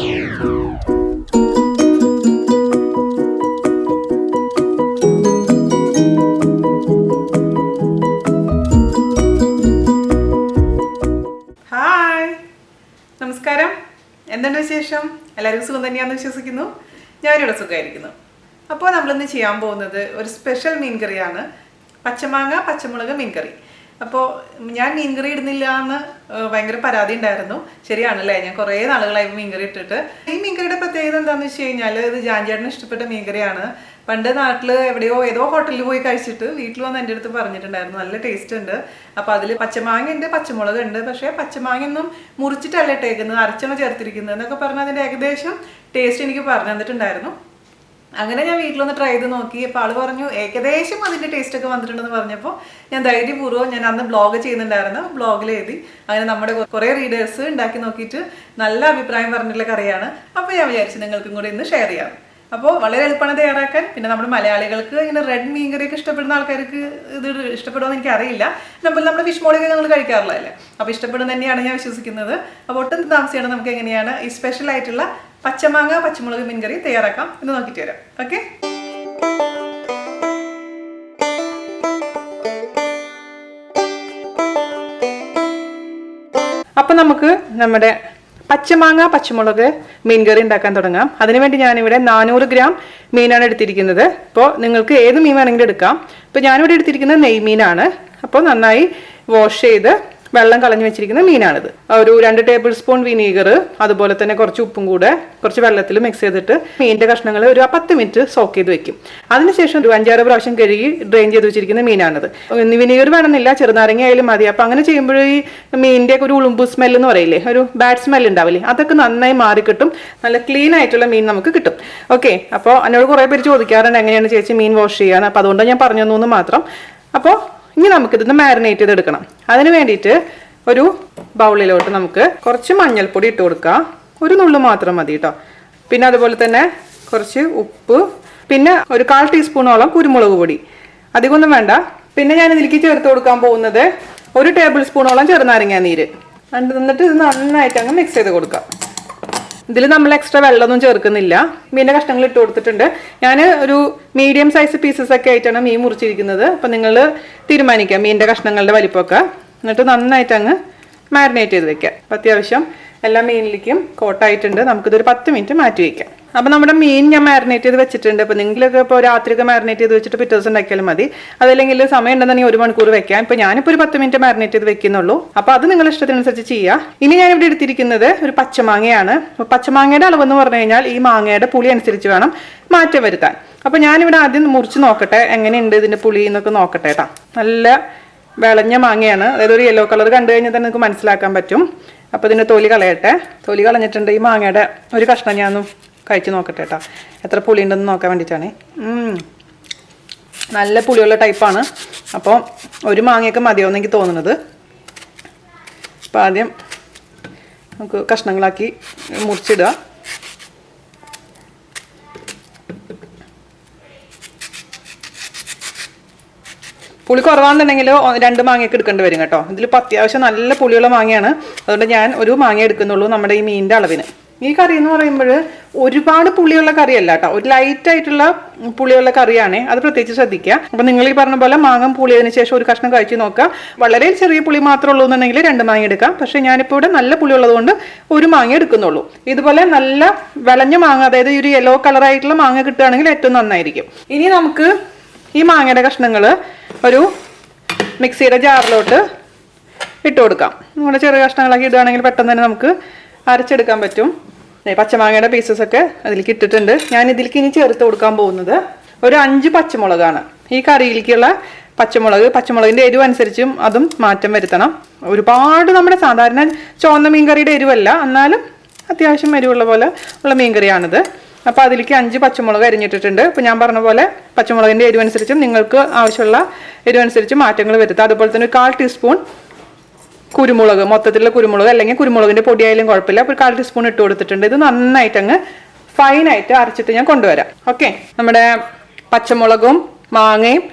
നമസ്കാരം, എന്തുണ്ട് വിശേഷം? എല്ലാവരും സുഖം തന്നെയാണെന്ന് വിശ്വസിക്കുന്നു. ഞാനിവിടെ സുഖമായിരിക്കുന്നു. അപ്പോൾ നമ്മളിന്ന് ചെയ്യാൻ പോകുന്നത് ഒരു സ്പെഷ്യൽ മീൻ കറിയാണ്, പച്ചമാങ്ങ പച്ചമുളക് മീൻ കറി. അപ്പോൾ ഞാൻ മീൻ കറി ഇടുന്നില്ല എന്ന് ഭയങ്കര പരാതി ഉണ്ടായിരുന്നു. ശരിയാണല്ലേ, ഞാൻ കുറേ നാളുകളായി മീൻ കറി ഇട്ടിട്ട്. ഈ മീൻ കറിയുടെ പ്രത്യേകത എന്താണെന്ന് വെച്ച് കഴിഞ്ഞാൽ, ഇത് ജാൻചേട്ടന് ഇഷ്ടപ്പെട്ട മീൻ കറിയാണ്. പണ്ട് നാട്ടിൽ എവിടെയോ ഏതോ ഹോട്ടലിൽ പോയി കഴിച്ചിട്ട് വീട്ടിൽ വന്ന് എൻ്റെ അടുത്ത് പറഞ്ഞിട്ടുണ്ടായിരുന്നു, നല്ല ടേസ്റ്റ് ഉണ്ട്. അപ്പോൾ അതിൽ പച്ചമാങ്ങ ഉണ്ട്, പച്ചമുളക് ഉണ്ട്. പക്ഷേ പച്ചമാങ്ങ ഒന്നും മുറിച്ചിട്ടല്ല ഇട്ടേക്കുന്നത്, അരച്ചാണ് ചേർത്തിരിക്കുന്നത് എന്നൊക്കെ പറഞ്ഞാൽ അതിൻ്റെ ഏകദേശം ടേസ്റ്റ് എനിക്ക് പറഞ്ഞു തന്നിട്ടുണ്ടായിരുന്നു. അങ്ങനെ ഞാൻ വീട്ടിലൊന്ന് ട്രൈ ചെയ്ത് നോക്കി. അപ്പോൾ ആൾ പറഞ്ഞു ഏകദേശം അതിൻ്റെ ടേസ്റ്റൊക്കെ വന്നിട്ടുണ്ടെന്ന് പറഞ്ഞപ്പോൾ ഞാൻ ധൈര്യപൂർവ്വം ഞാൻ അന്ന് ബ്ലോഗ് ചെയ്യുന്നുണ്ടായിരുന്നു, ബ്ലോഗിൽ എഴുതി. അങ്ങനെ നമ്മുടെ കുറേ റീഡേഴ്സ് ഉണ്ടാക്കി നോക്കിയിട്ട് നല്ല അഭിപ്രായം പറഞ്ഞിട്ടുള്ള കറിയാണ്. അപ്പോൾ ഞാൻ വിചാരിച്ചു നിങ്ങൾക്കും കൂടി ഇന്ന് ഷെയർ ചെയ്യാം. അപ്പോൾ വളരെ എളുപ്പമാണ് തയ്യാറാക്കാൻ. പിന്നെ നമ്മുടെ മലയാളികൾക്ക് ഇങ്ങനെ റെഡ് മീൻ കറിയൊക്കെ ഇഷ്ടപ്പെടുന്ന ആൾക്കാർക്ക് ഇത് ഇഷ്ടപ്പെടുമെന്ന് എനിക്കറിയില്ല. നമ്മുടെ ഫിഷ് മോളിയൊക്കെ ഞങ്ങൾ കഴിക്കാറുള്ളതല്ലേ, അപ്പോൾ ഇഷ്ടപ്പെടുന്ന തന്നെയാണ് ഞാൻ വിശ്വസിക്കുന്നത്. അപ്പോൾ ഒട്ടും താമസിയാണ് നമുക്ക് എങ്ങനെയാണ് ഈ സ്പെഷ്യൽ ആയിട്ടുള്ള പച്ചമാങ്ങ പച്ചമുളക് മീൻ കറി തയ്യാറാക്കാം എന്ന് നോക്കിയിട്ട് വരാം. ഓക്കെ, അപ്പം നമുക്ക് നമ്മുടെ പച്ചമാങ്ങ പച്ചമുളക് മീൻ കറി ഉണ്ടാക്കാൻ തുടങ്ങാം. അതിനുവേണ്ടി ഞാനിവിടെ 400 ഗ്രാം മീനാണ് എടുത്തിരിക്കുന്നത്. അപ്പോൾ നിങ്ങൾക്ക് ഏത് മീൻ വേണമെങ്കിലും എടുക്കാം. ഇപ്പോൾ ഞാനിവിടെ എടുത്തിരിക്കുന്നത് നെയ്മീനാണ്. അപ്പോൾ നന്നായി വാഷ് ചെയ്ത് വെള്ളം കളഞ്ഞു വെച്ചിരിക്കുന്ന മീനാണിത്. ഒരു 2 ടേബിൾ സ്പൂൺ വിനീഗർ, അതുപോലെ തന്നെ കുറച്ച് ഉപ്പും കൂടെ കുറച്ച് വെള്ളത്തിൽ മിക്സ് ചെയ്തിട്ട് മീനിൻ്റെ കഷ്ണങ്ങൾ ഒരു 10 മിനിറ്റ് സോക്ക് ചെയ്ത് വെക്കും. അതിനുശേഷം ഒരു 5-6 പ്രാവശ്യം കഴുകി ഡ്രെയിൻ ചെയ്ത് വെച്ചിരിക്കുന്ന മീനാണിത്. വിനീഗർ വേണമെന്നില്ല, ചെറുനാരങ്ങ ആയാലും മതി. അപ്പോൾ അങ്ങനെ ചെയ്യുമ്പോൾ ഈ മീനിൻ്റെ ഒരു ഉളുമ്പ് സ്മെല്ല് എന്ന് പറയില്ലേ, ഒരു ബാഡ് സ്മെൽ ഉണ്ടാവില്ലേ, അതൊക്കെ നന്നായി മാറിക്കിട്ടും. നല്ല ക്ലീൻ ആയിട്ടുള്ള മീൻ നമുക്ക് കിട്ടും. ഓക്കെ, അപ്പോൾ എന്നോട് കുറേ പേര് ചോദിക്കാറുണ്ട് എങ്ങനെയാണ് ചേച്ചി മീൻ വാഷ് ചെയ്യാൻ. അപ്പോൾ അതുകൊണ്ട് ഞാൻ പറഞ്ഞു തന്നു മാത്രം. അപ്പോൾ ഇനി നമുക്കിതൊന്ന് മാരിനേറ്റ് ചെയ്തെടുക്കണം. അതിന് വേണ്ടിയിട്ട് ഒരു ബൗളിലോട്ട് നമുക്ക് കുറച്ച് മഞ്ഞൾപ്പൊടി ഇട്ട് കൊടുക്കാം. ഒരു നുള്ളു മാത്രം മതി കേട്ടോ. പിന്നെ അതുപോലെ തന്നെ കുറച്ച് ഉപ്പ്, പിന്നെ ഒരു 1/4 ടീസ്പൂണോളം കുരുമുളക് പൊടി, അധികമൊന്നും വേണ്ട. പിന്നെ ഞാൻ ഇതിലേക്ക് ചേർത്ത് കൊടുക്കാൻ പോകുന്നത് 1 ടേബിൾ സ്പൂണോളം ചെറുനാരങ്ങ നീര്. എന്നിട്ട് ഇത് നന്നായിട്ട് അങ്ങ് മിക്സ് ചെയ്ത് കൊടുക്കാം. ഇതിൽ നമ്മൾ എക്സ്ട്രാ വെള്ളമൊന്നും ചേർക്കുന്നില്ല. മീനിൻ്റെ കഷ്ണങ്ങൾ ഇട്ട് കൊടുത്തിട്ടുണ്ട്. ഞാൻ ഒരു മീഡിയം സൈസ് പീസസ് ഒക്കെ ആയിട്ടാണ് മീൻ മുറിച്ചിരിക്കുന്നത്. അപ്പം നിങ്ങൾ തീരുമാനിക്കാം മീനിൻ്റെ കഷ്ണങ്ങളുടെ വലിപ്പമൊക്കെ. എന്നിട്ട് നന്നായിട്ട് അങ്ങ് മാരിനേറ്റ് ചെയ്ത് വെക്കാം. അപ്പം അത്യാവശ്യം എല്ലാ മീനിലേക്കും കോട്ടായിട്ടുണ്ട്. നമുക്കിതൊരു 10 മിനിറ്റ് മാറ്റി വയ്ക്കാം. അപ്പം നമ്മുടെ മീൻ ഞാൻ മാരിനേറ്റ് ചെയ്ത് വെച്ചിട്ടുണ്ട്. അപ്പോൾ നിങ്ങളൊക്കെ ഇപ്പോൾ രാത്രിയൊക്കെ മാരിനേറ്റ് ചെയ്ത് വെച്ചിട്ട് പിറ്റേ ദിവസം ഉണ്ടാക്കിയാലും മതി. അതല്ലെങ്കിൽ സമയം ഉണ്ടെന്നുണ്ടെങ്കിൽ 1 മണിക്കൂർ വെക്കാം. ഇപ്പോൾ ഞാനിപ്പോൾ ഒരു 10 മിനിറ്റ് മാരിനേറ്റ് ചെയ്ത് വെക്കുന്നുള്ളൂ. അപ്പോൾ അത് നിങ്ങളുടെ ഇഷ്ടത്തിനനുസരിച്ച് ചെയ്യുക. ഇനി ഞാനിവിടെ എടുത്തിരിക്കുന്നത് ഒരു പച്ചമാങ്ങയാണ്. പച്ചമാങ്ങയുടെ അളവെന്ന് പറഞ്ഞു കഴിഞ്ഞാൽ ഈ മാങ്ങയുടെ പുളി അനുസരിച്ച് വേണം മാറ്റം വരുത്താൻ. അപ്പോൾ ഞാനിവിടെ ആദ്യം മുറിച്ച് നോക്കട്ടെ എങ്ങനെയുണ്ട് ഇതിൻ്റെ പുളി എന്നൊക്കെ നോക്കട്ടെ കേട്ടോ. നല്ല വിളഞ്ഞ മാങ്ങയാണ്. അതായത് ഒരു യെല്ലോ കളർ കണ്ടു കഴിഞ്ഞാൽ തന്നെ നിങ്ങൾക്ക് മനസ്സിലാക്കാൻ പറ്റും. അപ്പോൾ ഇതിൻ്റെ തൊലി കളയട്ടെ. തൊലി കളഞ്ഞിട്ടുണ്ട്. ഈ മാങ്ങയുടെ ഒരു കഷ്ണം ഞാനൊന്ന് കഴിച്ച് നോക്കട്ടെ കേട്ടോ, എത്ര പുളി ഉണ്ടെന്ന് നോക്കാൻ വേണ്ടിയിട്ടാണ്. നല്ല പുളിയുള്ള ടൈപ്പാണ്. അപ്പോൾ ഒരു മാങ്ങയൊക്കെ മതിയാവും എനിക്ക് തോന്നുന്നത്. അപ്പോൾ ആദ്യം നമുക്ക് കഷ്ണങ്ങളാക്കി മുറിച്ചിടുക. പുളി കുറവാണെന്നുണ്ടെങ്കിൽ 2 മാങ്ങയൊക്കെ എടുക്കേണ്ടി വരും കേട്ടോ. ഇതിലിപ്പോൾ അത്യാവശ്യം നല്ല പുളിയുള്ള മാങ്ങയാണ്. അതുകൊണ്ട് ഞാൻ ഒരു മാങ്ങ എടുക്കുന്നുള്ളൂ നമ്മുടെ ഈ മീനിൻ്റെ അളവിന്. ഈ കറി എന്ന് പറയുമ്പോൾ ഒരുപാട് പുളിയുള്ള കറിയല്ല കേട്ടോ, ഒരു ലൈറ്റായിട്ടുള്ള പുളിയുള്ള കറിയാണ്. അത് പ്രത്യേകിച്ച് ശ്രദ്ധിക്കുക. അപ്പം നിങ്ങൾ ഈ പറഞ്ഞ പോലെ മാങ്ങ പുളിയതിന് ശേഷം ഒരു കഷ്ണം കഴിച്ച് നോക്കുക. വളരെ ചെറിയ പുളി മാത്രമേ ഉള്ളൂ എന്നുണ്ടെങ്കിൽ 2 മാങ്ങ എടുക്കാം. പക്ഷേ ഞാനിപ്പോൾ ഇവിടെ നല്ല പുളി ഉള്ളതുകൊണ്ട് 1 മാങ്ങ എടുക്കുന്നുള്ളൂ. ഇതുപോലെ നല്ല വിളഞ്ഞ മാങ്ങ, അതായത് ഒരു യെല്ലോ കളറായിട്ടുള്ള മാങ്ങ കിട്ടുകയാണെങ്കിൽ ഏറ്റവും നന്നായിരിക്കും. ഇനി നമുക്ക് ഈ മാങ്ങയുടെ കഷ്ണങ്ങൾ ഒരു മിക്സിയുടെ ജാറിലോട്ട് ഇട്ട് കൊടുക്കാം. നമ്മുടെ ചെറിയ കഷ്ണങ്ങളാക്കി ഇടുകയാണെങ്കിൽ പെട്ടെന്ന് തന്നെ നമുക്ക് അരച്ചെടുക്കാൻ പറ്റും. പച്ചമാങ്ങയുടെ പീസസൊക്കെ അതിലേക്ക് ഇട്ടിട്ടുണ്ട്. ഞാൻ ഇതിലേക്ക് ഇനി ചേർത്ത് കൊടുക്കാൻ പോകുന്നത് ഒരു 5 പച്ചമുളകാണ്. ഈ കറിയിലേക്കുള്ള പച്ചമുളകിൻ്റെ എരിവ് അനുസരിച്ചും അതും മാറ്റം വരുത്തണം. ഒരുപാട് നമ്മുടെ സാധാരണ ചുവന്ന മീൻകറിയുടെ എരിവല്ല, എന്നാലും അത്യാവശ്യം എരിവുള്ള പോലെ ഉള്ള മീൻകറിയാണിത്. അപ്പോൾ അതിലേക്ക് 5 പച്ചമുളക് അരിഞ്ഞിട്ടിട്ടുണ്ട്. ഇപ്പോൾ ഞാൻ പറഞ്ഞ പോലെ പച്ചമുളകിൻ്റെ എരിവനുസരിച്ചും നിങ്ങൾക്ക് ആവശ്യമുള്ള എരിവനുസരിച്ച് മാറ്റങ്ങൾ വരുത്താം. അതുപോലെ തന്നെ 1/4 ടീസ്പൂൺ കുരുമുളക്, മൊത്തത്തിലുള്ള കുരുമുളക് അല്ലെങ്കിൽ കുരുമുളകിൻ്റെ പൊടിയായാലും കുഴപ്പമില്ല. അപ്പോൾ 1/4 ടീസ്പൂൺ ഇട്ട് കൊടുത്തിട്ടുണ്ട്. ഇത് നന്നായിട്ട് അങ്ങ് ഫൈനായിട്ട് അരച്ചിട്ട് ഞാൻ കൊണ്ടുവരാം. ഓക്കെ, നമ്മുടെ പച്ചമുളകും മാങ്ങയും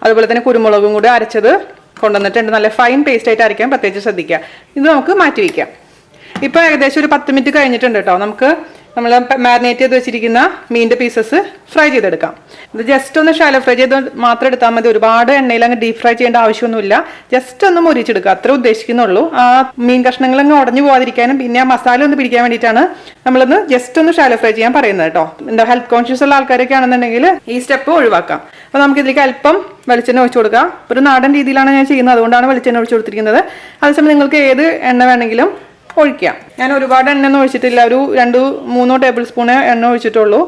അതുപോലെ തന്നെ കുരുമുളകും കൂടി അരച്ചത് കൊണ്ടുവന്നിട്ടുണ്ട്. നല്ല ഫൈൻ പേസ്റ്റ് ആയിട്ട് അരയ്ക്കാൻ പ്രത്യേകിച്ച് ശ്രദ്ധിക്കുക. ഇത് നമുക്ക് മാറ്റി വയ്ക്കാം. ഇപ്പോൾ ഏകദേശം ഒരു 10 മിനിറ്റ് കഴിഞ്ഞിട്ടുണ്ട് കേട്ടോ. നമുക്ക് നമ്മൾ മാരിനേറ്റ് ചെയ്ത് വെച്ചിരിക്കുന്ന മീനിന്റെ പീസസ് ഫ്രൈ ചെയ്തെടുക്കാം. ഇത് ജസ്റ്റ് ഒന്ന് ഷാലോ ഫ്രൈ ചെയ്ത് മാത്രം എടുത്താൽ മതി. ഒരുപാട് എണ്ണയിൽ അങ്ങ് ഡീപ് ഫ്രൈ ചെയ്യേണ്ട ആവശ്യമൊന്നുമില്ല. ജസ്റ്റ് ഒന്ന് മുരിച്ചെടുക്കുക, അത്ര ഉദ്ദേശിക്കുന്നുള്ളൂ. ആ മീൻ കഷ്ണങ്ങൾ അങ്ങ് ഉടഞ്ഞു പോകാതിരിക്കാനും പിന്നെ ആ മസാല ഒന്ന് പിടിക്കാൻ വേണ്ടിയിട്ടാണ് നമ്മളൊന്ന് ജസ്റ്റ് ഒന്ന് ഷാലോ ഫ്രൈ ചെയ്യാൻ പറയുന്നത് കേട്ടോ. എന്താ ഹെൽത്ത് കോൺഷ്യസ് ഉള്ള ആൾക്കാരൊക്കെ ആണെന്നുണ്ടെങ്കിൽ ഈ സ്റ്റെപ്പ് ഒഴിവാക്കാം. അപ്പോൾ നമുക്ക് ഇതിലേക്ക് അല്പം വെളിച്ചെണ്ണ ഒഴിച്ചു കൊടുക്കാം. ഒരു നാടൻ രീതിയിലാണ് ഞാൻ ചെയ്യുന്നത്, അതുകൊണ്ടാണ് വെളിച്ചെണ്ണ ഒഴിച്ചു കൊടുത്തിരിക്കുന്നത്. അതേസമയം നിങ്ങൾക്ക് ഏത് എണ്ണ വേണമെങ്കിലും ഒഴിക്കാം. ഞാൻ ഒരുപാട് എണ്ണ ഒന്നും ഒഴിച്ചിട്ടില്ല, ഒരു 2-3 ടേബിൾ സ്പൂൺ എണ്ണ ഒഴിച്ചിട്ടുള്ളൂ.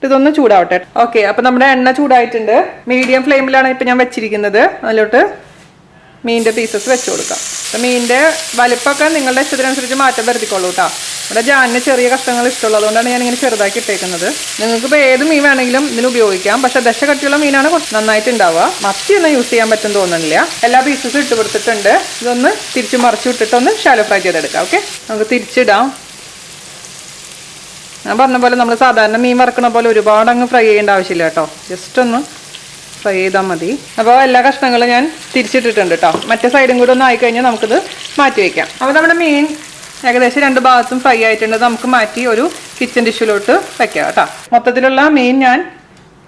ഇതൊന്ന് ചൂടാവട്ടെ. ഓക്കെ, അപ്പം നമ്മുടെ എണ്ണ ചൂടായിട്ടുണ്ട്. മീഡിയം ഫ്ലെയിമിലാണ് ഇപ്പം ഞാൻ വെച്ചിരിക്കുന്നത്. അതിലോട്ട് മീനിൻ്റെ പീസസ് വെച്ച് കൊടുക്കാം. അപ്പം മീനിൻ്റെ വലിപ്പമൊക്കെ നിങ്ങളുടെ ഇഷ്ടത്തിനനുസരിച്ച് മാറ്റം വരുത്തിക്കൊള്ളൂ കേട്ടോ. ഇവിടെ ജാനിന് ചെറിയ കഷ്ണങ്ങൾ ഇഷ്ടമുള്ളൂ, അതുകൊണ്ടാണ് ഞാനിങ്ങനെ ചെറുതാക്കി ഇട്ടേക്കുന്നത്. നിങ്ങൾക്കിപ്പോൾ ഏത് മീൻ വേണമെങ്കിലും ഇതിന് ഉപയോഗിക്കാം. പക്ഷേ ദശ കട്ടിയുള്ള മീനാണ് നന്നായിട്ട് ഉണ്ടാവുക. മത്തിയൊന്നും യൂസ് ചെയ്യാൻ പറ്റും തോന്നുന്നില്ല. എല്ലാ പീസസും ഇട്ട് കൊടുത്തിട്ടുണ്ട്. ഇതൊന്ന് തിരിച്ച് മറിച്ച് വിട്ടിട്ടൊന്ന് ഷാലോ ഫ്രൈ ചെയ്തെടുക്കാം. ഓക്കെ, നമുക്ക് തിരിച്ചിടാം. ഞാൻ പറഞ്ഞ പോലെ നമ്മൾ സാധാരണ മീൻ വറക്കണ പോലെ ഒരുപാട് അങ്ങ് ഫ്രൈ ചെയ്യേണ്ട ആവശ്യമില്ല കേട്ടോ. ജസ്റ്റ് ഒന്ന് ഫ്രൈ ചെയ്താൽ മതി. അപ്പോൾ എല്ലാ കഷ്ണങ്ങളും ഞാൻ തിരിച്ചിട്ടിട്ടുണ്ട് കേട്ടോ. മറ്റേ സൈഡും കൂടെ ഒന്ന് ആയിക്കഴിഞ്ഞാൽ നമുക്കിത് മാറ്റി വയ്ക്കാം. അപ്പോൾ നമ്മുടെ മീൻ ഏകദേശം 2 ഭാഗത്തും ഫ്രൈ ആയിട്ടുണ്ട്. നമുക്ക് മാറ്റി ഒരു കിച്ചൺ ഡിഷിലോട്ട് വെക്കാം കേട്ടോ. മൊത്തത്തിലുള്ള മീൻ ഞാൻ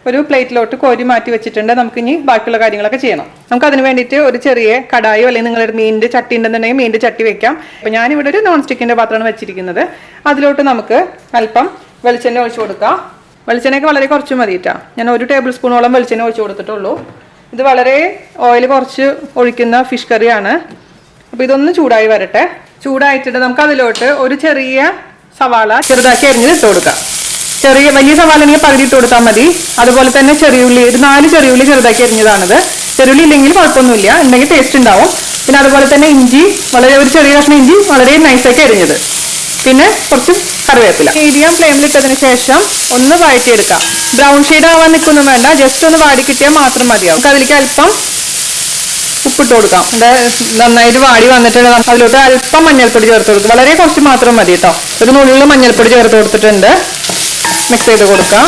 ഒരു പ്ലേറ്റിലോട്ട് കോരി മാറ്റി വെച്ചിട്ടുണ്ട്. നമുക്കിനി ബാക്കിയുള്ള കാര്യങ്ങളൊക്കെ ചെയ്യണം. നമുക്ക് അതിന് വേണ്ടിയിട്ട് ഒരു ചെറിയ കടായോ അല്ലെങ്കിൽ നിങ്ങളുടെ മീനിൻ്റെ ചട്ടി ഉണ്ടെന്നുണ്ടെങ്കിൽ മീനിൻ്റെ ചട്ടി വെക്കാം. അപ്പോൾ ഞാനിവിടെ ഒരു നോൺ സ്റ്റിക്കിൻ്റെ പാത്രമാണ് വെച്ചിരിക്കുന്നത്. അതിലോട്ട് നമുക്ക് അല്പം വെളിച്ചെണ്ണ ഒഴിച്ചു കൊടുക്കാം. വെളിച്ചെണ്ണയൊക്കെ വളരെ കുറച്ച് മതിയിട്ടാ. ഞാൻ 1 ടേബിൾ സ്പൂണോളം വെളിച്ചെണ്ണ ഒഴിച്ചു കൊടുത്തിട്ടുള്ളൂ. ഇത് വളരെ ഓയിൽ കുറച്ച് ഒഴിക്കുന്ന ഫിഷ് കറിയാണ്. അപ്പോൾ ഇതൊന്ന് ചൂടായി വരട്ടെ. ചൂടായിട്ടിട്ട് നമുക്ക് അതിലോട്ട് ഒരു ചെറിയ സവാള ചെറുതാക്കി അരിഞ്ഞ് ഇട്ട് കൊടുക്കാം. വലിയ സവാള ആണെങ്കിൽ പകുതി ഇട്ട് കൊടുത്താൽ മതി. അതുപോലെ തന്നെ ചെറിയുള്ളി, ഒരു 4 ചെറിയുള്ളി ചെറുതാക്കി അരിഞ്ഞതാണിത്. ചെറിയുള്ളി ഇല്ലെങ്കിൽ കുഴപ്പമൊന്നുമില്ല, ഉണ്ടെങ്കിൽ ടേസ്റ്റ് ഉണ്ടാവും. പിന്നെ അതുപോലെ തന്നെ ഇഞ്ചി, ഒരു ചെറിയ കഷ്ണം ഇഞ്ചി വളരെ നൈസാക്കി അരിഞ്ഞത്. പിന്നെ കുറച്ച് കറിവേപ്പില. മീഡിയം ഫ്ലെയിമിൽ ഇട്ടതിന് ശേഷം ഒന്ന് വഴറ്റിയെടുക്കാം. ബ്രൗൺ ഷെയ്ഡ് ആവാൻ നിൽക്കൊന്നും വേണ്ട, ജസ്റ്റ് ഒന്ന് വാടി കിട്ടിയാൽ മാത്രം മതിയാവും. നമുക്ക് അതിലേക്ക് അല്പം ഉപ്പിട്ട് കൊടുക്കാം. നന്നായിട്ട് വാടി വന്നിട്ടുണ്ട്. അതിലോട്ട് അല്പം മഞ്ഞൾപ്പൊടി ചേർത്ത് കൊടുക്കും. വളരെ കുറച്ച് മാത്രം മതി കേട്ടോ. ഒരു നുള്ളിൽ മഞ്ഞൾപ്പൊടി ചേർത്ത് കൊടുത്തിട്ടുണ്ട്. മിക്സ് ചെയ്ത് കൊടുക്കാം.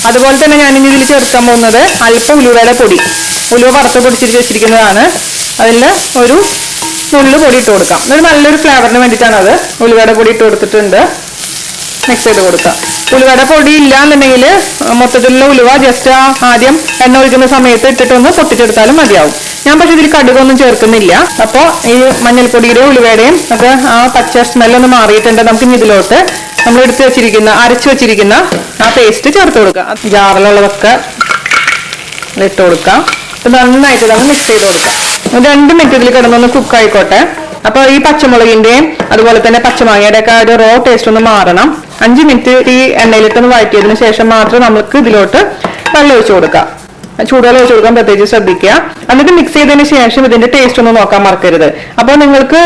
അതുപോലെ തന്നെ ഞാനിനി ഇതിൽ ചേർക്കാൻ പോകുന്നത് അല്പം ഉലുവയുടെ പൊടി. ഉലുവ വറുത്ത് പൊടിച്ചിട്ട് വെച്ചിരിക്കുന്നതാണ്. അതിൽ ഒരു നുള്ളു പൊടി ഇട്ട് കൊടുക്കാം. ഒരു നല്ലൊരു ഫ്ലേവറിന് വേണ്ടിയിട്ടാണ് അത്. ഉലുവയുടെ പൊടി ഇട്ട് കൊടുത്തിട്ടുണ്ട്. മിക്സ് ചെയ്ത് കൊടുക്കാം. ഉലുവയുടെ പൊടി ഇല്ല എന്നുണ്ടെങ്കിൽ മൊത്തത്തിലുള്ള ഉലുവ ജസ്റ്റ് ആദ്യം എണ്ണ ഒഴിക്കുന്ന സമയത്ത് ഇട്ടിട്ടൊന്ന് പൊട്ടിച്ചെടുത്താലും മതിയാവും. ഞാൻ പക്ഷെ ഇതിൽ കടുകൊന്നും ചേർക്കുന്നില്ല. അപ്പോൾ ഈ മഞ്ഞൾപ്പൊടിയുടെയും ഉലുവയുടെയും ഒക്കെ ആ പച്ച സ്മെല്ലൊന്ന് മാറിയിട്ടുണ്ട്. നമുക്ക് ഇനി ഇതിലോട്ട് നമ്മൾ അരച്ചു വെച്ചിരിക്കുന്ന ആ പേസ്റ്റ് ചേർത്ത് കൊടുക്കാം. ജാറിലുള്ളതൊക്കെ ഇട്ട് കൊടുക്കാം. നന്നായിട്ട് നമ്മൾ മിക്സ് ചെയ്ത് കൊടുക്കാം. 2 മിനിറ്റ് ഇതിൽ കിടന്നൊന്ന് കുക്ക് ആയിക്കോട്ടെ. അപ്പോൾ ഈ പച്ചമുളകിന്റെയും അതുപോലെ തന്നെ പച്ചമാങ്ങയുടെ ഒക്കെ ഒരു റോ ടേസ്റ്റ് ഒന്ന് മാറണം. 5 മിനിറ്റ് ഈ എണ്ണയിലിട്ടൊന്ന് വഴറ്റിയതിന് ശേഷം മാത്രം നമുക്ക് ഇതിലോട്ട് വെള്ളം ഒഴിച്ചു കൊടുക്കാം. ചൂടുവെള്ളം ഒഴിച്ചു കൊടുക്കാൻ പ്രത്യേകിച്ച് ശ്രദ്ധിക്കുക. എന്നിട്ട് മിക്സ് ചെയ്തതിന് ശേഷം ഇതിന്റെ ടേസ്റ്റ് ഒന്നും നോക്കാൻ മറക്കരുത്. അപ്പോൾ നിങ്ങൾക്ക്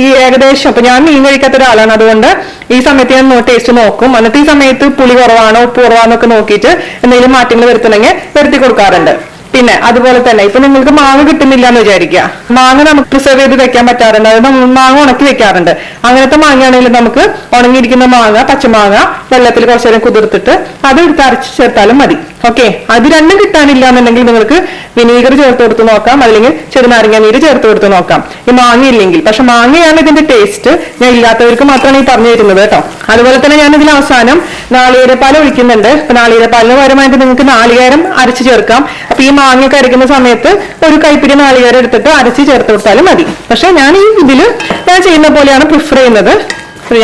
ഈ ഏകദേശം, ഇപ്പൊ ഞാൻ മീൻ കഴിക്കാത്ത ഒരാളാണ്, അതുകൊണ്ട് ഈ സമയത്ത് ഞാൻ ടേസ്റ്റ് നോക്കും. എന്നിട്ട് ഈ സമയത്ത് പുളി കുറവാണോ ഉപ്പ് കുറവാണോ ഒക്കെ നോക്കിയിട്ട് എന്തെങ്കിലും മാറ്റങ്ങൾ വരുത്തണമെങ്കിൽ വരുത്തി കൊടുക്കാറുണ്ട്. പിന്നെ അതുപോലെ തന്നെ ഇപ്പൊ നിങ്ങൾക്ക് മാങ്ങ കിട്ടുന്നില്ല എന്ന് വിചാരിക്കുക. മാങ്ങ നമുക്ക് പ്രിസർവ് ചെയ്ത് വെക്കാൻ പറ്റാറുണ്ട്. അത് നമ്മൾ മാങ്ങ ഉണക്കി വെക്കാറുണ്ട്. അങ്ങനത്തെ മാങ്ങയാണെങ്കിൽ നമുക്ക് ഉണങ്ങിയിരിക്കുന്ന മാങ്ങ, പച്ചമാങ്ങ വെള്ളത്തിൽ കുറച്ചു നേരം കുതിർത്തിട്ട് അത് എടുത്ത് അരച്ച് ചേർത്താലും മതി. ഓക്കെ, അത് രണ്ടും കിട്ടാനില്ല എന്നുണ്ടെങ്കിൽ നിങ്ങൾക്ക് വിനീഗർ ചേർത്ത് കൊടുത്ത് നോക്കാം, അല്ലെങ്കിൽ ചെറുനാരങ്ങ നീര് ചേർത്ത് കൊടുത്ത് നോക്കാം. ഈ മാങ്ങ ഇല്ലെങ്കിൽ, പക്ഷെ മാങ്ങയാണ് ഇതിന്റെ ടേസ്റ്റ്. ഞാൻ ഇല്ലാത്തവർക്ക് മാത്രമാണ് ഈ പറഞ്ഞു തരുന്നത് കേട്ടോ. അതുപോലെ തന്നെ ഞാൻ ഇതിൽ അവസാനം നാളികേരപ്പാൽ ഒഴിക്കുന്നുണ്ട്. ഇപ്പൊ നാളികേരപ്പാലിന് പകരമായിട്ട് നിങ്ങൾക്ക് നാളികേരം അരച്ച് ചേർക്കാം. അപ്പൊ ഈ മാങ്ങയൊക്കെ അരയ്ക്കുന്ന സമയത്ത് ഒരു കൈപ്പിടി നാളികേരം എടുത്തിട്ട് അരച്ച് ചേർത്ത് കൊടുത്താലും മതി. പക്ഷെ ഞാൻ ഈ ഇതിൽ ഞാൻ ചെയ്യുന്ന പോലെയാണ് പ്രിഫർ ചെയ്യുന്നത്.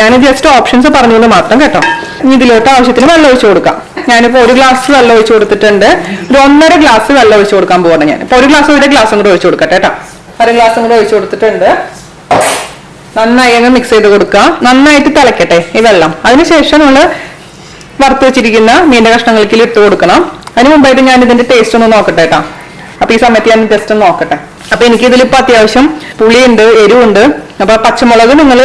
ഞാൻ ജസ്റ്റ് ഓപ്ഷൻസ് പറഞ്ഞത് മാത്രം കേട്ടോ. ഇതിലോട്ട് ആവശ്യത്തിന് വെള്ളം ഒഴിച്ചു കൊടുക്കാം. ഞാനിപ്പോ 1 ഗ്ലാസ് വെള്ളം ഒഴിച്ചു കൊടുത്തിട്ടുണ്ട്. ഒരു 1.5 ഗ്ലാസ് വെള്ളം ഒഴിച്ചു കൊടുക്കാൻ പോകണം. ഞാൻ ഇപ്പൊ 1 ഗ്ലാസും കൂടെ ഒഴിച്ചു കൊടുക്കട്ടെ കേട്ടോ. 1 ഗ്ലാസും കൂടെ ഒഴിച്ചു കൊടുത്തിട്ടുണ്ട്. നന്നായി അങ്ങ് മിക്സ് ചെയ്ത് കൊടുക്കാം. നന്നായിട്ട് തിളക്കട്ടെ ഈ വെള്ളം. അതിനുശേഷം നമ്മൾ വറുത്ത് വെച്ചിരിക്കുന്ന മീൻ്റെ കഷ്ണങ്ങൾക്ക് ഇട്ട് കൊടുക്കണം. അതിന് മുമ്പായിട്ട് ഞാൻ ഇതിന്റെ ടേസ്റ്റ് ഒന്ന് നോക്കട്ടെ കേട്ടോ. അപ്പൊ ഈ സമയത്ത് ഞാൻ ജസ്റ്റ് ഒന്ന് നോക്കട്ടെ. അപ്പൊ എനിക്ക് ഇതിലിപ്പോ അത്യാവശ്യം പുളിയുണ്ട്, എരിവുണ്ട്. അപ്പൊ പച്ചമുളക് നിങ്ങൾ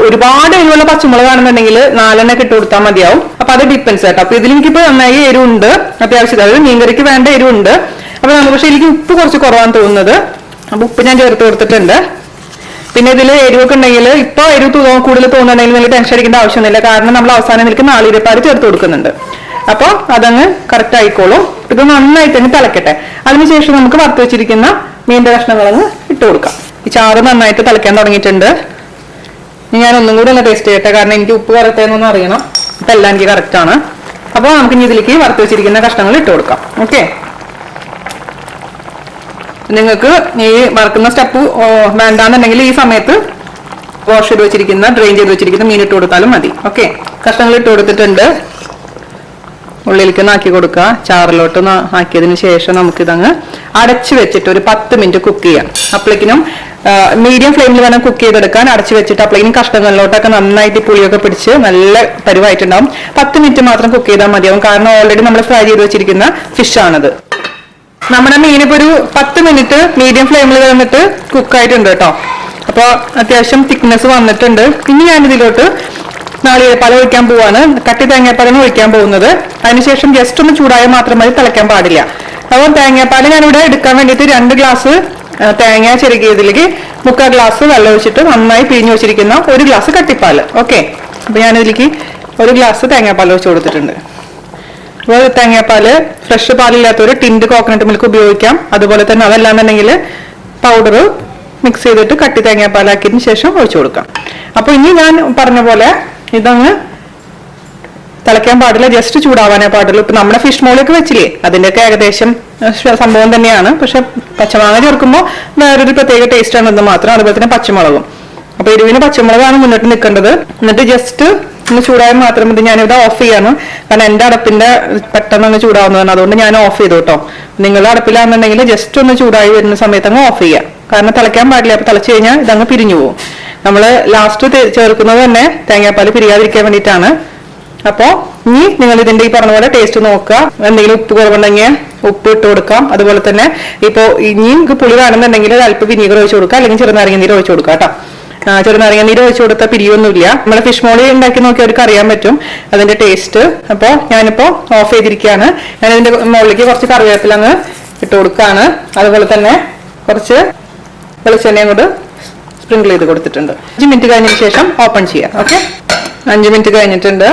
ഒരുപാട് എരിവുള്ള പച്ചമുളകാണെന്നുണ്ടെങ്കിൽ 4 ഇട്ട് കൊടുത്താൽ മതിയാവും. അപ്പൊ അത് ഡിപ്പെൻസ് കേട്ടോ. അപ്പൊ ഇതിൽ എനിക്കിപ്പോ നന്നായി എരിവുണ്ട് അത്യാവശ്യം. അതായത് മീൻകറിക്ക് വേണ്ട എരിവുണ്ട്. അപ്പൊ നമുക്ക് പക്ഷെ എനിക്ക് ഉപ്പ് കുറച്ച് കുറവാണ് തോന്നുന്നത്. അപ്പൊ ഉപ്പ് ഞാൻ ചേർത്ത് കൊടുത്തിട്ടുണ്ട്. പിന്നെ ഇതിൽ എരിവൊക്കെ ഉണ്ടെങ്കിൽ ഇപ്പൊ എരിവ് കൂടുതൽ തോന്നുന്നുണ്ടെങ്കിൽ നിങ്ങൾ ടെൻഷൻ അടിക്കേണ്ട ആവശ്യമൊന്നുമില്ല. കാരണം നമ്മൾ അവസാനം ഇതിലേക്ക് നാളികേരപ്പാൽ ചേർത്ത് കൊടുക്കുന്നുണ്ട്. അപ്പൊ അതങ്ങ് കറക്റ്റ് ആയിക്കോളും. ഇത് നന്നായിട്ട് തന്നെ തിളക്കട്ടെ. അതിനുശേഷം നമുക്ക് വറുത്ത് വെച്ചിരിക്കുന്ന മീൻ്റെ കഷ്ണങ്ങളങ്ങ് ഇട്ട് കൊടുക്കാം. ഈ ചാറ് നന്നായിട്ട് തിളയ്ക്കാൻ തുടങ്ങിയിട്ടുണ്ട്. ഞാൻ ഒന്നും കൂടി ഒന്ന് ടേസ്റ്റ് ചെയ്യട്ടെ, കാരണം എനിക്ക് ഉപ്പ് കറക്റ്റായെന്നൊന്നും അറിയണം. അപ്പം എല്ലാം എനിക്ക് കറക്റ്റാണ്. അപ്പോൾ നമുക്ക് ഇനി ഇതിലേക്ക് വറുത്ത് വെച്ചിരിക്കുന്ന കഷ്ണങ്ങൾ ഇട്ട് കൊടുക്കാം. ഓക്കെ, നിങ്ങൾക്ക് ഈ വറുക്കുന്ന സ്റ്റെപ്പ് വേണ്ടാന്നുണ്ടെങ്കിൽ ഈ സമയത്ത് വാഷ് ചെയ്ത് വെച്ചിരിക്കുന്ന ഡ്രെയിൻ ചെയ്ത് വെച്ചിരിക്കുന്ന മീൻ ഇട്ട് കൊടുത്താലും മതി. ഓക്കെ, കഷ്ണങ്ങൾ ഇട്ട് കൊടുത്തിട്ടുണ്ട്. ഉള്ളിലേക്ക് ആക്കി കൊടുക്കുക. ചാറിലോട്ട് ആക്കിയതിന് ശേഷം നമുക്കിതങ്ങ് അടച്ചു വെച്ചിട്ട് ഒരു 10 മിനിറ്റ് കുക്ക് ചെയ്യാം. അപ്പോഴേക്കിനും മീഡിയം ഫ്ലെയിമിൽ വേണം കുക്ക് ചെയ്തെടുക്കാൻ. അടച്ചു വെച്ചിട്ട് അപ്പോഴേക്കും കഷ്ണങ്ങളിലോട്ടൊക്കെ നന്നായിട്ട് പുളിയൊക്കെ പിടിച്ച് നല്ല പരുവായിട്ടുണ്ടാവും. 10 മിനിറ്റ് മാത്രം കുക്ക് ചെയ്താൽ മതിയാവും. കാരണം ഓൾറെഡി നമ്മൾ ഫ്രൈ ചെയ്ത് വെച്ചിരിക്കുന്ന ഫിഷാണത്. നമ്മുടെ മീനിപ്പോ ഒരു 10 മിനിറ്റ് മീഡിയം ഫ്ലെയിമിൽ വന്നിട്ട് കുക്കായിട്ടുണ്ട് കേട്ടോ. അപ്പോൾ അത്യാവശ്യം തിക്നെസ് വന്നിട്ടുണ്ട്. ഇനി ഞാനിതിലോട്ട് നാളികേരപ്പാൽ ഒഴിക്കാൻ പോവാണ്. കട്ടി തേങ്ങാപ്പാലാണ് ഒഴിക്കാൻ പോകുന്നത്. അതിനുശേഷം ജസ്റ്റ് ഒന്ന് ചൂടായാൽ മാത്രം മതി, തിളയ്ക്കാൻ പാടില്ല. അപ്പോൾ തേങ്ങാപ്പാൽ ഞാനിവിടെ എടുക്കാൻ വേണ്ടിയിട്ട് 2 ഗ്ലാസ് തേങ്ങ ചെറുകിയതിലേക്ക് 3/4 ഗ്ലാസ് വെള്ളം ഒഴിച്ചിട്ട് നന്നായി പിഴിഞ്ഞു വെച്ചിരിക്കുന്ന 1 ഗ്ലാസ് കട്ടിപ്പാൽ. ഓക്കെ, അപ്പോൾ ഞാനിതിലേക്ക് 1 ഗ്ലാസ് തേങ്ങാപ്പാൽ ഒഴിച്ച് കൊടുത്തിട്ടുണ്ട്. അപ്പോൾ തേങ്ങാപ്പാല് ഫ്രഷ് പാലില്ലാത്തൊരു ടിൻഡ് കോക്കനട്ട് മിൽക്ക് ഉപയോഗിക്കാം. അതുപോലെ തന്നെ അതല്ലാന്നുണ്ടെങ്കിൽ പൗഡർ മിക്സ് ചെയ്തിട്ട് കട്ടി തേങ്ങാപ്പാലാക്കിയതിന് ശേഷം ഒഴിച്ചു കൊടുക്കാം. അപ്പോൾ ഇനി ഞാൻ പറഞ്ഞ പോലെ ഇതങ്ങ് തിളയ്ക്കാൻ പാടില്ല, ജസ്റ്റ് ചൂടാവാനേ പാടുള്ളൂ. ഇപ്പൊ നമ്മുടെ ഫിഷ് മോളിയൊക്കെ വെച്ചില്ലേ, അതിന്റെയൊക്കെ ഏകദേശം സംഭവം തന്നെയാണ്. പക്ഷെ പച്ചമാങ്ങ ചേർക്കുമ്പോൾ വേറൊരു പ്രത്യേക ടേസ്റ്റ് ആണെന്ന് മാത്രം. അതുപോലെ തന്നെ പച്ചമുളകും. അപ്പൊ എരിവിന് പച്ചമുളകാണ് മുന്നിട്ട് നിൽക്കേണ്ടത്. എന്നിട്ട് ജസ്റ്റ് ഒന്ന് ചൂടായാൽ മാത്രം മതി. ഞാനിവിടെ ഓഫ് ചെയ്യാണ്, കാരണം എന്റെ അടപ്പിന്റെ പെട്ടെന്ന് ഒന്ന് ചൂടാവുന്നതാണ്. അതുകൊണ്ട് ഞാൻ ഓഫ് ചെയ്തു കേട്ടോ. നിങ്ങളുടെ അടപ്പിലാണെന്നുണ്ടെങ്കിൽ ജസ്റ്റ് ഒന്ന് ചൂടായി വരുന്ന സമയത്ത് അങ്ങ് ഓഫ് ചെയ്യാം. കാരണം തിളയ്ക്കാൻ പാടില്ല. അപ്പൊ തിളച്ചു കഴിഞ്ഞാൽ ഇതങ്ങ് പിരിഞ്ഞു പോകും. നമ്മൾ ലാസ്റ്റ് ചേർക്കുന്നത് തന്നെ തേങ്ങാപ്പാൽ പിരിയാതിരിക്കാൻ വേണ്ടിയിട്ടാണ്. അപ്പോൾ ഇനി നിങ്ങൾ ഇതിന്റെ ഈ പറഞ്ഞ പോലെ ടേസ്റ്റ് നോക്കുക. എന്തെങ്കിലും ഉപ്പ് കുറവുണ്ടെങ്കിൽ ഉപ്പ് ഇട്ട് കൊടുക്കാം. അതുപോലെ തന്നെ ഇപ്പോൾ ഇനിയും പുളി വേണമെന്നുണ്ടെങ്കിൽ അല്പം വിനീഗർ ഒഴിച്ചു കൊടുക്കുക, അല്ലെങ്കിൽ ചെറുനാരങ്ങ നീര് ഒഴിച്ചു കൊടുക്കുക കേട്ടോ. ചെറുനാരങ്ങ നീര് ഒഴിച്ചു കൊടുത്താൽ പിരിയൊന്നുമില്ല. നമ്മളെ ഫിഷ് മോളി ഉണ്ടാക്കി നോക്കി അവർക്ക് അറിയാൻ പറ്റും അതിന്റെ ടേസ്റ്റ്. അപ്പോൾ ഞാനിപ്പോൾ ഓഫ് ചെയ്തിരിക്കുകയാണ്. ഞാൻ ഇതിന്റെ മുകളിലേക്ക് കുറച്ച് കറിവേപ്പില അങ്ങ് ഇട്ട് കൊടുക്കുകയാണ്. അതുപോലെ തന്നെ കുറച്ച് വെളിച്ചെണ്ണയും കൊണ്ട് സ്പ്രിങ്കിൾ ചെയ്ത് കൊടുത്തിട്ടുണ്ട്. 5 മിനിറ്റ് കഴിഞ്ഞതിന് ശേഷം ഓപ്പൺ ചെയ്യാം. ഓക്കെ, 5 മിനിറ്റ് കഴിഞ്ഞിട്ടുണ്ട്.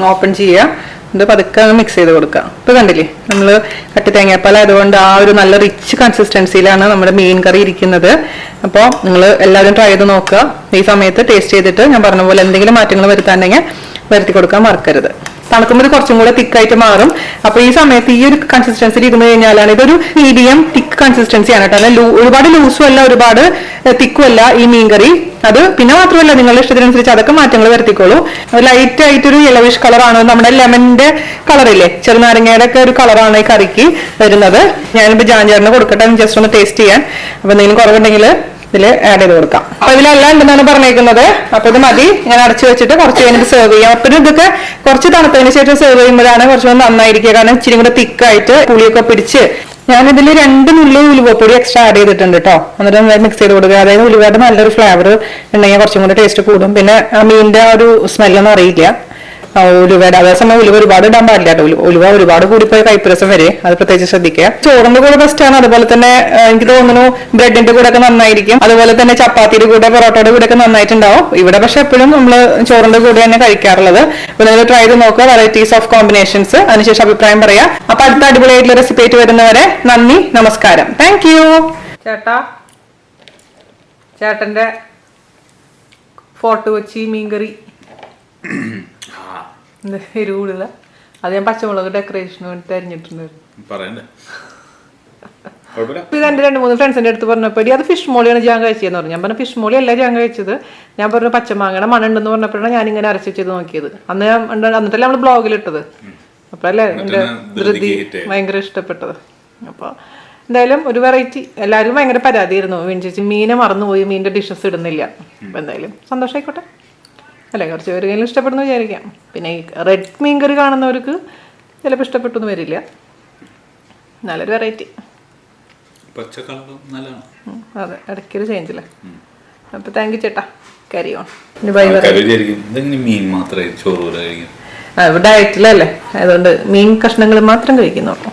ഓപ്പൺ ചെയ്യുക. ഇത് പതുക്കെ മിക്സ് ചെയ്ത് കൊടുക്കുക. ഇപ്പൊ കണ്ടില്ലേ, നമ്മൾ കട്ടി തേങ്ങാപ്പാൽ ആയതുകൊണ്ട് ആ ഒരു നല്ല റിച്ച് കൺസിസ്റ്റൻസിയിലാണ് നമ്മുടെ മീൻ കറി ഇരിക്കുന്നത്. അപ്പോൾ നിങ്ങൾ എല്ലാവരും ട്രൈ ചെയ്ത് നോക്കുക. ഈ സമയത്ത് ടേസ്റ്റ് ചെയ്തിട്ട് ഞാൻ പറഞ്ഞ പോലെ എന്തെങ്കിലും മാറ്റങ്ങൾ വരുത്താണ്ടെങ്കിൽ വരുത്തി കൊടുക്കാൻ മറക്കരുത്. തണുക്കുമ്പോൾ ഇത് കുറച്ചും കൂടെ തിക്കായിട്ട് മാറും. അപ്പൊ ഈ സമയത്ത് ഈ ഒരു കൺസിസ്റ്റൻസിൽ ഇരുന്ന് കഴിഞ്ഞാലാണ് ഇതൊരു മീഡിയം തിക്ക് കൺസിസ്റ്റൻസിയാണ് കേട്ടോ. അല്ല ഒരുപാട് ലൂസും അല്ല ഒരുപാട് തിക്കും അല്ല ഈ മീൻകറി. അത് പിന്നെ മാത്രമല്ല നിങ്ങളുടെ ഇഷ്ടത്തിനനുസരിച്ച് അതൊക്കെ മാറ്റങ്ങൾ വരുത്തിക്കോളൂ. ലൈറ്റ് ആയിട്ടൊരു യെലോവിഷ് കളറാണ്, നമ്മുടെ ലെമണിന്റെ കളറില്ലേ, ചെറുനാരങ്ങയുടെ ഒക്കെ ഒരു കളറാണ് ഈ കറിക്ക് വരുന്നത്. ഞാനിപ്പോ ജാഞ്ചേറിന് കൊടുക്കട്ടെ ജസ്റ്റ് ഒന്ന് ടേസ്റ്റ് ചെയ്യാൻ. അപ്പൊ എന്തെങ്കിലും കുറവുണ്ടെങ്കിൽ ഇതിൽ ആഡ് ചെയ്ത് കൊടുക്കാം. അപ്പൊ ഇതിലെല്ലാം ഉണ്ടെന്നാണ് പറഞ്ഞേക്കുന്നത്. അപ്പൊ ഇത് മതി. ഞാൻ അടച്ചു വെച്ചിട്ട് കുറച്ച് കഴിഞ്ഞിട്ട് സെർവ് ചെയ്യാം. അപ്പൊ ഇതൊക്കെ കുറച്ച് തണുത്തതിന് ശേഷം സെർവ് ചെയ്യുമ്പോഴാണ് കുറച്ചുകൂടെ നന്നായിരിക്കുക. കാരണം ഇച്ചിരി കൂടെ തിക്കായിട്ട് പുളിയൊക്കെ പിടിച്ച്. ഞാനിതിൽ 2 നുള്ളി ഉലുവപ്പൊടി എക്സ്ട്രാ ആഡ് ചെയ്തിട്ടുണ്ട് കേട്ടോ. എന്നിട്ട് മിക്സ് ചെയ്ത് കൊടുക്കുക. അതായത് ഉലുവയുടെ നല്ലൊരു ഫ്ലേവർ ഉണ്ടെങ്കിൽ കുറച്ചും കൂടെ ടേസ്റ്റ് കൂടും. പിന്നെ മീനിന്റെ ഒരു സ്മെല്ലൊന്നും അറിയില്ല ഉലുവയുടെ. അതേസമയം ഉലുവ ഒരുപാട് ഇടാൻ പാടില്ല കേട്ടോ. ഉലുവ ഒരുപാട് കൂടിപ്പോയി കൈപ്പരസം വരെ, അത് പ്രത്യേകിച്ച് ശ്രദ്ധിക്കുക. ചോറിന്റെ കൂടെ ബെസ്റ്റ് ആണ്. അതുപോലെ തന്നെ എനിക്ക് തോന്നുന്നു ബ്രെഡിന്റെ കൂടെ ഒക്കെ നന്നായിരിക്കും. അതുപോലെ തന്നെ ചപ്പാത്തിയുടെ കൂടെ പൊറോട്ടയുടെ കൂടെ ഒക്കെ നന്നായിട്ടുണ്ടാവും. ഇവിടെ പക്ഷെ എപ്പോഴും നമ്മൾ ചോറിന്റെ കൂടെ തന്നെ കഴിക്കാറുള്ളത്. അപ്പൊ നിങ്ങൾ ട്രൈ ചെയ്ത് നോക്കുക, വെറൈറ്റീസ് ഓഫ് കോമ്പിനേഷൻസ്. അതിനുശേഷം അഭിപ്രായം പറയാം. അപ്പൊ അടുത്ത അടിപൊളിയായിട്ടുള്ള റെസിപ്പി ആയിട്ട് വരുന്നവരെ നന്ദി, നമസ്കാരം. Thank you. ചേട്ടന്റെ ഫോർട്ട് കൊച്ചി മീൻകറി എരിവുള്ള അത് ഞാൻ പച്ചമുളക് ഡെക്കറേഷന് വേണ്ടി അരിഞ്ഞിട്ടുണ്ടായിരുന്നു. ഇത് എന്റെ 2-3 ഫ്രണ്ട്സിന്റെ അടുത്ത് പറഞ്ഞപ്പോഴേ അത് ഫിഷ് മോളിയാണ് ഞാൻ കഴിച്ചതെന്ന് പറഞ്ഞു. ഞാൻ പറഞ്ഞു ഫിഷ് മോളി അല്ല ഞാൻ കഴിച്ചത്. ഞാൻ പറഞ്ഞു പച്ചമാങ്ങയുടെ മണുണ്ടെന്ന് പറഞ്ഞപ്പോഴാണ് ഞാൻ ഇങ്ങനെ അരച്ച് വെച്ചത് നോക്കിയത്. എന്നിട്ടല്ലേ നമ്മള് ബ്ലോഗിലിട്ടത്. അപ്പൊ അല്ലേ എന്റെ ധൃതി ഭയങ്കര ഇഷ്ടപ്പെട്ടത്. അപ്പൊ എന്തായാലും ഒരു വെറൈറ്റി. എല്ലാവരും ഭയങ്കര പരാതിയായിരുന്നു, ചേച്ചി മീനെ മറന്നുപോയി, മീനിന്റെ ഡിഷസ് ഇടുന്നില്ല. അപ്പൊ എന്തായാലും സന്തോഷമായിക്കോട്ടെ അല്ലേ, കുറച്ച് പേരെങ്കിലും ഇഷ്ടപ്പെടുന്നു വിചാരിക്കാം. പിന്നെ ഈ റെഡ് മീൻ കറി കാണുന്നവർക്ക് ചിലപ്പോൾ ഇഷ്ടപ്പെട്ടൊന്നും വരില്ല. നല്ലൊരു വെറൈറ്റി. അതെ, ഇടയ്ക്കൊരു ചേഞ്ച് അല്ലേ. അപ്പൊ താങ്ക് യു ചേട്ടാ. കറി ഓൺ. ഡയറ്റിലല്ലേ, അതുകൊണ്ട് മീൻ കഷ്ണങ്ങൾ മാത്രം കഴിക്കുന്നുള്ളൂ.